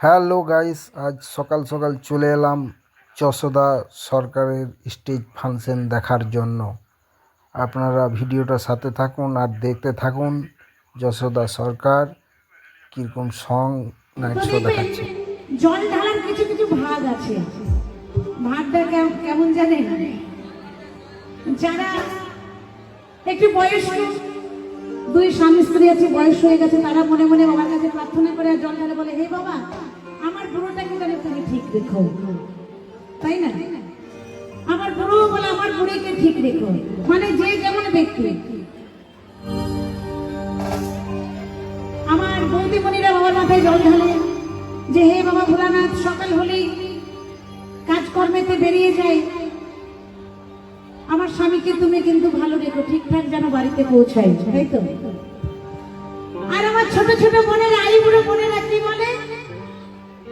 Hello guys, আজ সকাল সকাল চলে এলাম যশোদা সরকারের স্টেজ ফাংশন দেখার জন্য। আপনারা ভিডিওটার সাথে থাকুন আর দেখতে থাকুন যশোদা সরকার কীরকম সং নাইট শো দেখাচ্ছে। জল ঢালার কিছু কিছু ভাগ আছে। ভাগটা কেমন জানেন? যারা একটু বয়স্ক, দুই স্বামী স্ত্রী আছে, বয়স হয়ে গেছে, তারা মনে মনে বাবার কাছে প্রার্থনা করে জল ঢালে, বলে হে বাবা, আমার বুড়োটাকে যেন তুমি ঠিক রেখো। তাই না? আমার বুড়ো বলে আমার বুড়িকে ঠিক রেখো, মানে যে যেমন ব্যক্তি। আমার বৌদিমণিরা বাবার মাথায় জল ঢালে যে হে বাবা ভোলানাথ, সকাল হলেই কাজকর্মেতে বেরিয়ে যায়, আমার স্বামীকে তুমি কিন্তু ভালো রেখো, ঠিকঠাক যেন বাড়িতে পৌঁছায়। তাই তো? আর আমার ছোট ছোট বোনেরা, আই বুড়ো বোনেরা কি বলে,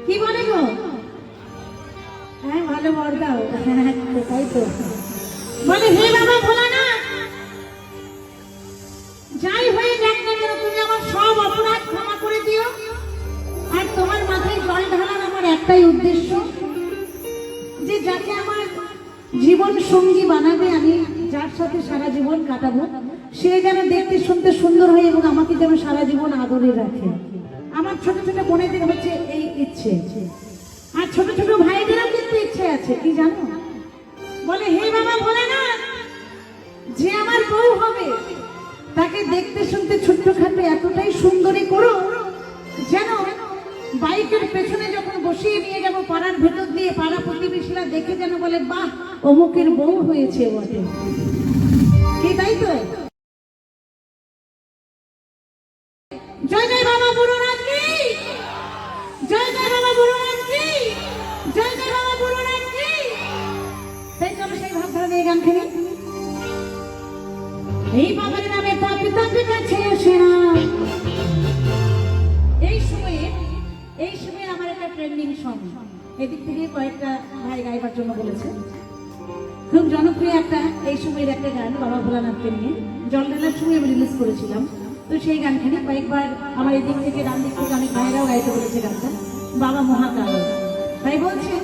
কি বলে গো? হ্যাঁ, ভালো বর দাও। তাই তো বলে হে বাবা ভোলানাথ, যাই হয়ে যাক না কেন তুমি আমার সব অপরাধ ক্ষমা করে দিও। আর তোমার মাথায় জল ঢালার আমার একটাই উদ্দেশ্য, যে যাকে আমার জীবন সঙ্গী বানাবে, আমি যার সাথে সারা জীবন কাটাবো, সে যেন দেখতে শুনতে সুন্দর হয় এবং আমাকে যেন সারা জীবন আদরে রাখে। আমার ছোট ছোট বোনেদের হচ্ছে এই ইচ্ছে, আর ছোট ছোট ভাইদেরও কিন্তু ইচ্ছে আছে, কি জানো? বলে হে বাবা ভোলেনাথ, যে আমার বউ হবে তাকে দেখতে শুনতে ছোট্টখাটো এতটাই সুন্দরী করো যেন বাইকের পেছনে যখন বসিয়ে নিয়ে যাবো পাড়ার ভেতর দিয়ে, পাড়া প্রতিবেশীরা দেখে যেন বলে বাহ, অমুকের বউ হয়েছে বটে। কি তাই তো? জয় জয় বাবা বুড়োনাথ কি, জয় জয় বাবা বুড়োনাথ কি, জয় জয় বাবা বুড়োনাথ কি। তাই চলো সেই ভাবধারা নিয়ে গান খেলি। এই বাবার নামে পাপি তাপি কাছে আসে না। এই সময়ে আমার একটা ট্রেন্ডিং সং, এদিক থেকে কয়েকটা ভাই গাইবার জন্য বলেছে। খুব জনপ্রিয় একটা এই সময়ের একটা গান, বাবা ভোলানাথকে নিয়ে জল ঢালার সময় আমি রিলিজ করেছিলাম। তো সেই গানখানে কয়েকবার আমার এদিক থেকে ডান দিক থেকে অনেক ভাইরাও গাইতে বলেছে গানটা, বাবা মহাকাল। তাই বলছে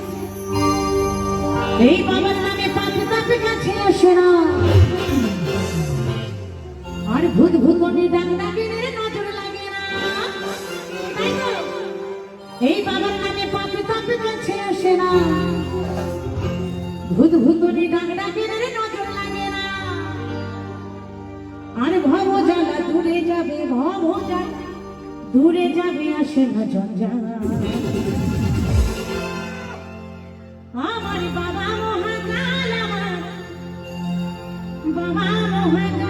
এই বাবার নামে পাপি তাপি কাছে আসে না, আর ভূত ভূতনি ডাক ডাকে নজর লাগে না। তাই তো? এই বাবার নামে পাপি তাপি কাছে আসে না, ভূত ভূতনি ডাক ডাকে নজর লাগে না। আর ভব জ্বালা দূরে যাবে, ভব জ্বালা দূরে যাবে, আসে না জঞ্জাল। আমার বাবা মহাকাল, আমার বাবা মহাকাল।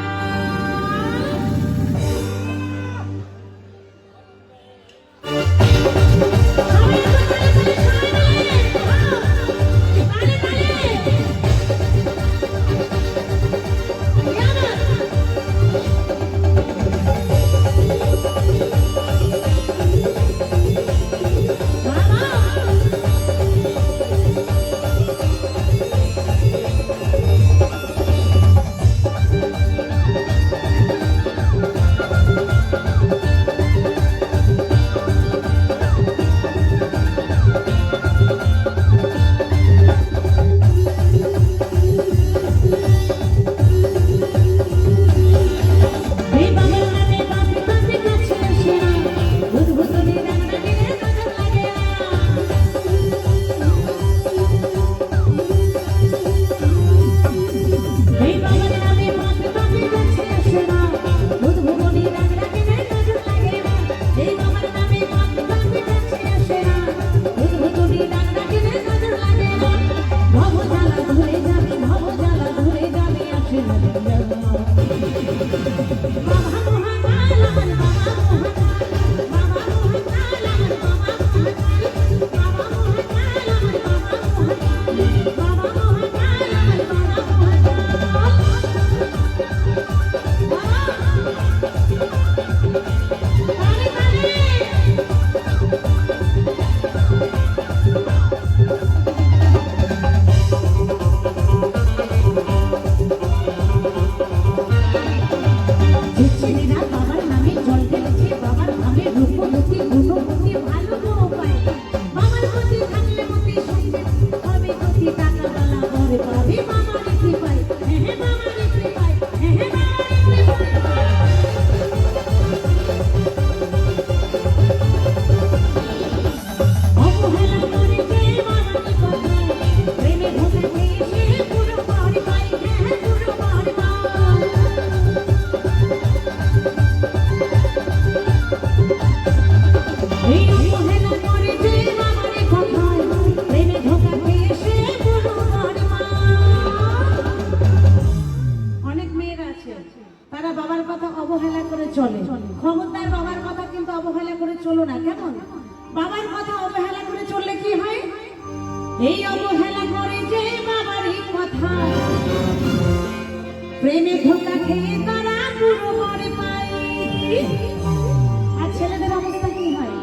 চলো না, কেমন? বাবার কথা অবহেলা করে চললে কি হয়? এই অবহেলা করে যে বাবারই কথা, প্রেমে ধোকা খেয়ে তারা পুরো করে পায়। আর ছেলেদের অবস্থা কি হয়?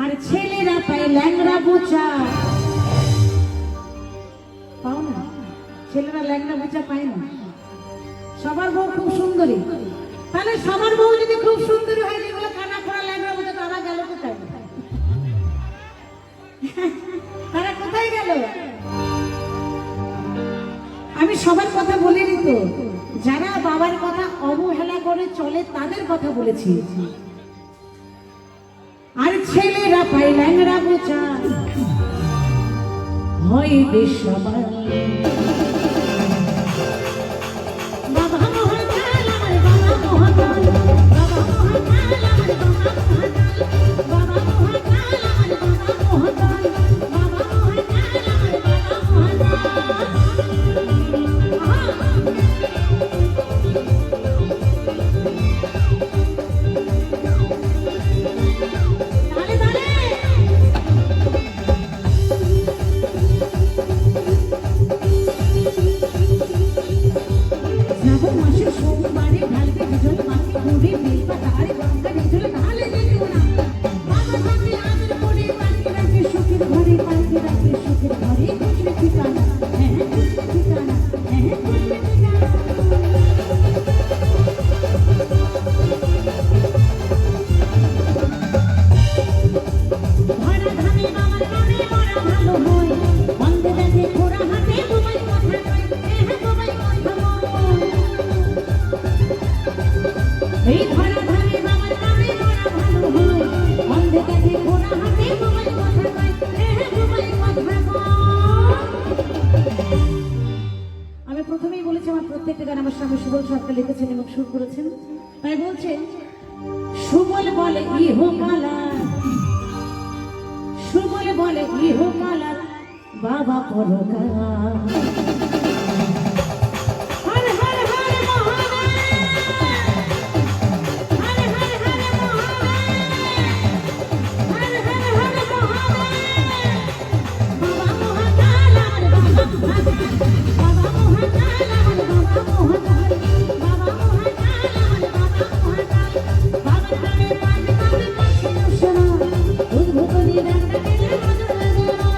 আর ছেলেরা পায় ল্যাংড়া বোচা, পাও না? ছেলেরা ল্যাংড়া বোচা পায় না। সবার বউ খুব সুন্দরী, তাহলে সবার বউ যদি খুব সুন্দরী হয়, যেগুলো কানা করা ল্যাংড়া বোচা তারা গেল কোথায়? তারা কোথায় গেল? আমি সবার কথা বলিনি তো, যারা বাবার কথা অবহেলা করে চলে তাদের কথা বলেছি। আর ছেলেরা পায় ল্যাংড়া বোচা, হয় বেশ সবার। বাবা মহাকাল, আমার বাবা মহাকাল, বাবা মহাকাল, আমার বাবা মহাকাল, বাবা মহাকাল, আমার বাবা মহাকাল, বাবা মহাকাল, আমার বাবা মহাকাল। আমি প্রথমেই বলেছি আমার প্রত্যেকটা গান আমার স্বামী সুবল সরকার লিখেছেন এবং সুর করেছেন। তাই বলছেন, সুবল বলে ইহকালা, সুবল বলে ইহকালা, বাবা পরকাল। হর হর হর মহাদেব, হর হর হর মহাদেব, হর হর হর মহাদেব। বাবা মহাকাল, আমার বাবা মহাকাল, বাবা মহাকাল, আমার বাবা মহাকাল, বাবা মহাকাল, আমার বাবা মহাকাল। বাবার নামে পাঁচ পাঁচ পাঁচ শোনা, উদ্ভূত নিরাটা গেলে নজর লাগে না।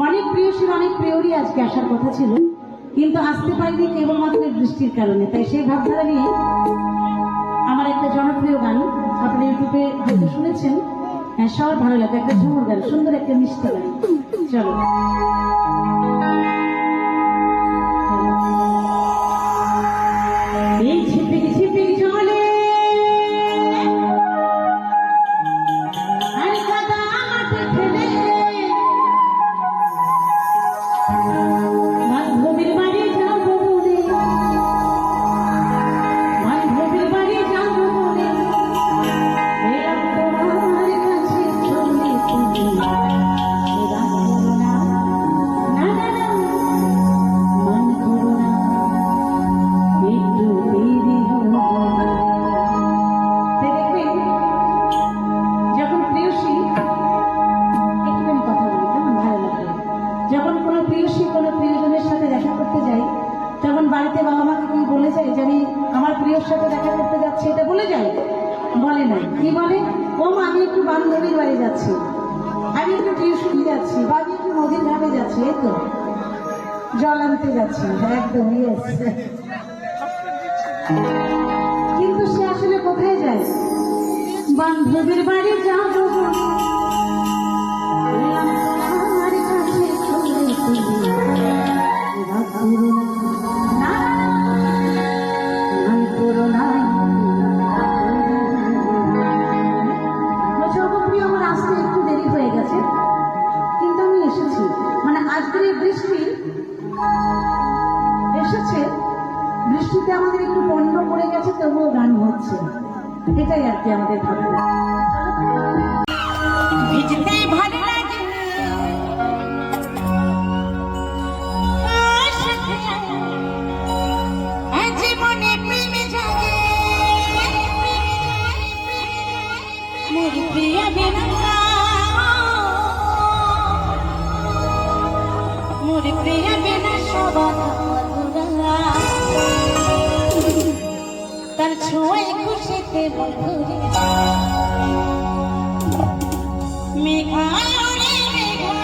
অনেক প্রিয়সীর অনেক প্রিয়রই আজকে আসার কথা ছিল, কিন্তু আসতে পারিনি কেবলমাত্র বৃষ্টির কারণে। তাই সেই ভাবধারা নিয়ে আমার একটা জনপ্রিয় গান আপনারা ইউটিউবে হয়তো শুনেছেন, হ্যাঁ সবার ভালো লাগে, একটা ঝুমুর গান, সুন্দর একটা মিষ্টি গান। চলো। এই ঝিপিক ঝিপিক জলে আর কাদা মাঠে ফেলে বান্ধবীর বাড়ি যাবো বলে, বান্ধবীর বাড়ি যাবো বলে এলাম তোমার কাছে চলে তুমি, এলাম না। বাড়িতে বাবা মাকে কি বলে যাই যে আমি আমার প্রিয়র সাথে দেখা করতে যাচ্ছি, এটা বলে যাই? বলে না। কি বলে? ও মা, আমি একটু বান্ধবীর বাড়ি যাচ্ছি, আমি একটু টিউশন যাচ্ছি, বা আমি একটু নদীর ঘাটে যাচ্ছি, এই তো জল আনতে যাচ্ছি। একদম ইয়েস। কিন্তু সে আসলে কোথায় যায়? বান্ধবীর বাড়ি যাবো, আমার কাছে চলে তুমি, না, নাই করোনা। বলছে, ওগো প্রিয়, আমার আসতে একটু দেরি হয়ে গেছে, কিন্তু আমি এসেছি। মানে আজকের এই বৃষ্টি এসেছে, বৃষ্টিতে আমাদের একটু পণ্ড পড়ে গেছে, তবুও গান হচ্ছে। এটাই আর কি আমাদের ঠাকুর। ভিজতে ভালো লাগে, জীবনে প্রেমে জাগে, মোর প্রিয়া বিনা, মোর প্রিয়া বিনা সবার আধুরা, তার ছোঁয়ায় খুশিতে মন ভরে মেঘা ওরে মেঘা।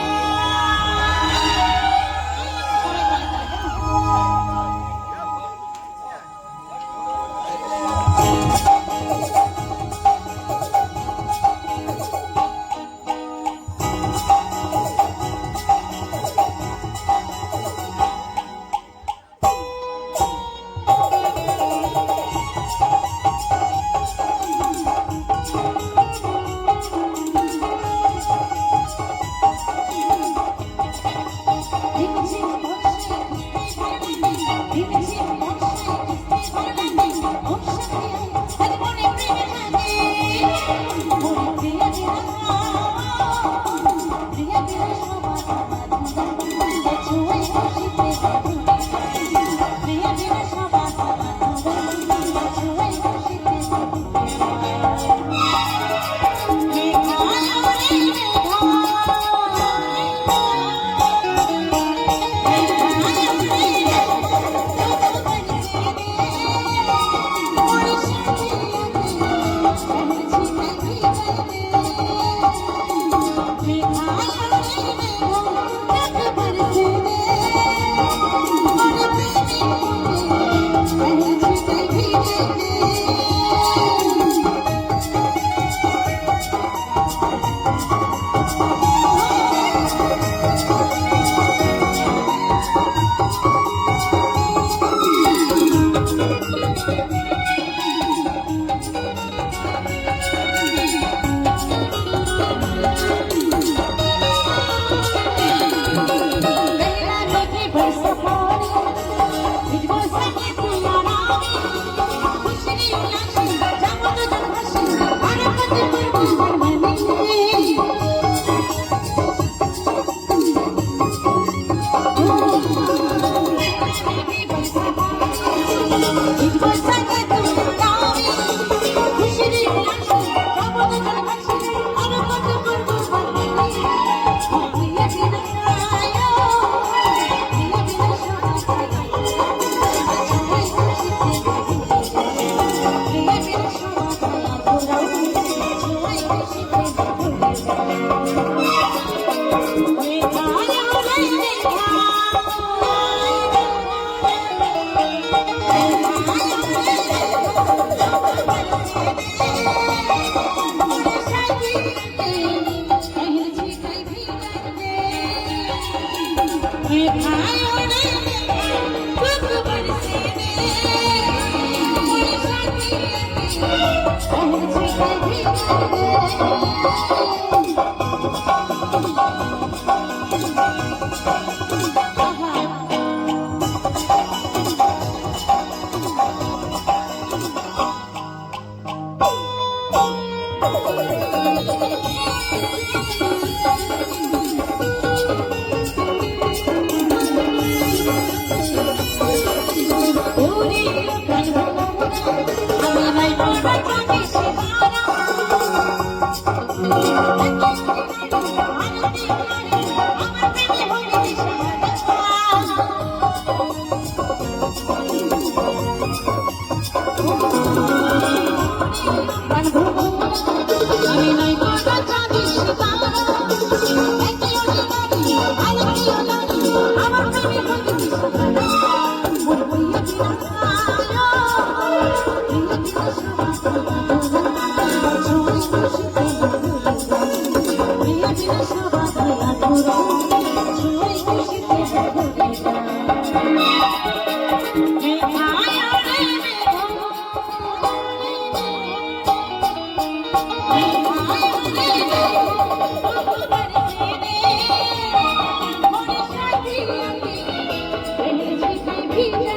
Thank you.